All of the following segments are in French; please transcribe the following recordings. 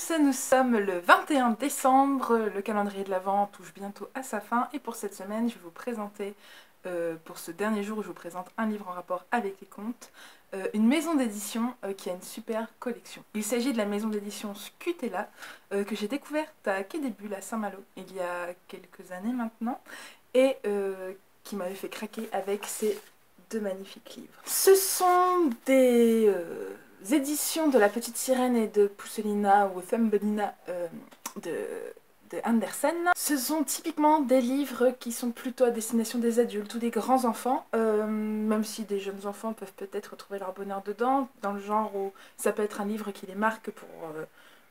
tous, nous sommes le 21 décembre, le calendrier de l'Avent touche bientôt à sa fin et pour cette semaine je vais vous présenter, pour ce dernier jour où je vous présente un livre en rapport avec les contes, une maison d'édition qui a une super collection. Il s'agit de la maison d'édition Scutella que j'ai découverte à Quai des Bulles à Saint-Malo il y a quelques années maintenant et qui m'avait fait craquer avec ses deux magnifiques livres. Ce sont des éditions de La Petite Sirène et de Pousseliina ou Thumbelina de Andersen. Ce sont typiquement des livres qui sont plutôt à destination des adultes ou des grands enfants, même si des jeunes enfants peuvent peut-être trouver leur bonheur dedans, dans le genre où ça peut être un livre qui les marque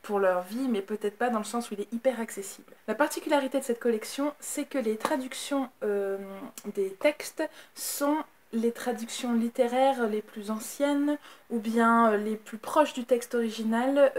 pour leur vie, mais peut-être pas dans le sens où il est hyper accessible. La particularité de cette collection, c'est que les traductions des textes sont les traductions littéraires les plus anciennes ou bien les plus proches du texte original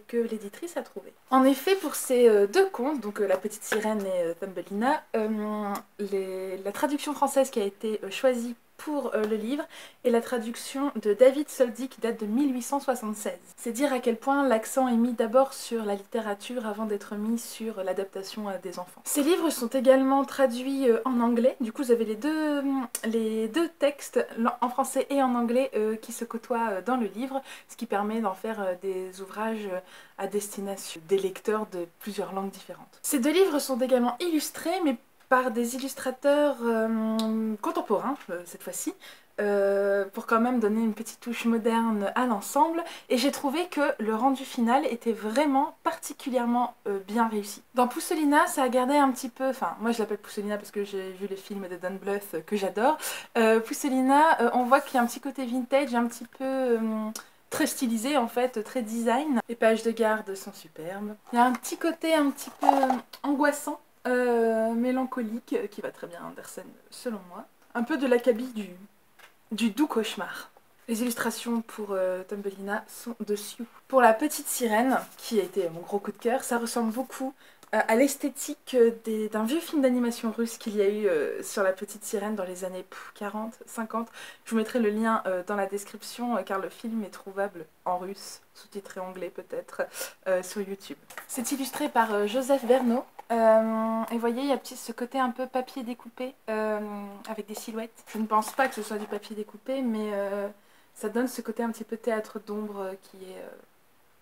que l'éditrice a trouvé. En effet, pour ces deux contes, donc La Petite Sirène et Thumbelina, la traduction française qui a été choisie pour le livre est la traduction de David Soldi qui date de 1876. C'est dire à quel point l'accent est mis d'abord sur la littérature avant d'être mis sur l'adaptation des enfants. Ces livres sont également traduits en anglais, du coup vous avez les deux textes en français et en anglais qui se côtoient dans le livre, ce qui permet d'en faire des ouvrages à destination des lecteurs de plusieurs langues différentes. Ces deux livres sont également illustrés, mais par des illustrateurs contemporains, cette fois-ci, pour quand même donner une petite touche moderne à l'ensemble, et j'ai trouvé que le rendu final était vraiment particulièrement bien réussi. Dans Pousseliina, ça a gardé un petit peu, enfin moi je l'appelle Pousseliina parce que j'ai vu le film de Don Bluth que j'adore. Pousseliina, on voit qu'il y a un petit côté vintage, un petit peu très stylisé en fait, très design. Les pages de garde sont superbes. Il y a un petit côté un petit peu angoissant, mélancolique, qui va très bien à Andersen selon moi. Un peu de l'acabit du doux cauchemar. Les illustrations pour Thumbelina sont dessus. Pour La Petite Sirène, qui a été mon gros coup de cœur, ça ressemble beaucoup à l'esthétique d'un vieux film d'animation russe qu'il y a eu sur La Petite Sirène dans les années 40, 50. Je vous mettrai le lien dans la description car le film est trouvable en russe, sous-titré anglais peut-être, sur YouTube. C'est illustré par Joseph Verneau. Et vous voyez, il y a ce côté un peu papier découpé avec des silhouettes. Je ne pense pas que ce soit du papier découpé, mais ça donne ce côté un petit peu théâtre d'ombre qui est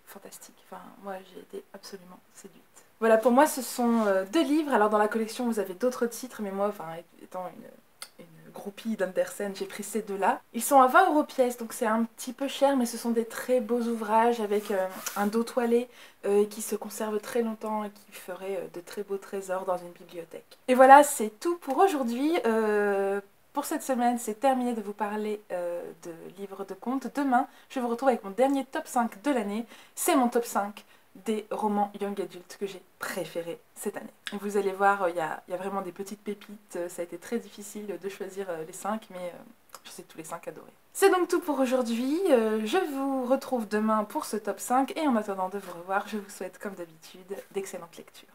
fantastique. Enfin, moi j'ai été absolument séduite. Voilà, pour moi ce sont deux livres. Alors dans la collection vous avez d'autres titres, mais moi, enfin, étant une groupie d'Andersen, j'ai pris ces deux-là. Ils sont à 20 € pièce, donc c'est un petit peu cher, mais ce sont des très beaux ouvrages avec un dos toilé qui se conserve très longtemps et qui ferait de très beaux trésors dans une bibliothèque. Et voilà, c'est tout pour aujourd'hui. Pour cette semaine, c'est terminé de vous parler de livres de contes. Demain, je vous retrouve avec mon dernier top 5 de l'année. C'est mon top 5 des romans young adultes que j'ai préférés cette année. Et vous allez voir, il y a vraiment des petites pépites. Ça a été très difficile de choisir les 5, mais je sais tous les 5 adorés. C'est donc tout pour aujourd'hui. Je vous retrouve demain pour ce top 5 et en attendant de vous revoir, je vous souhaite comme d'habitude d'excellentes lectures.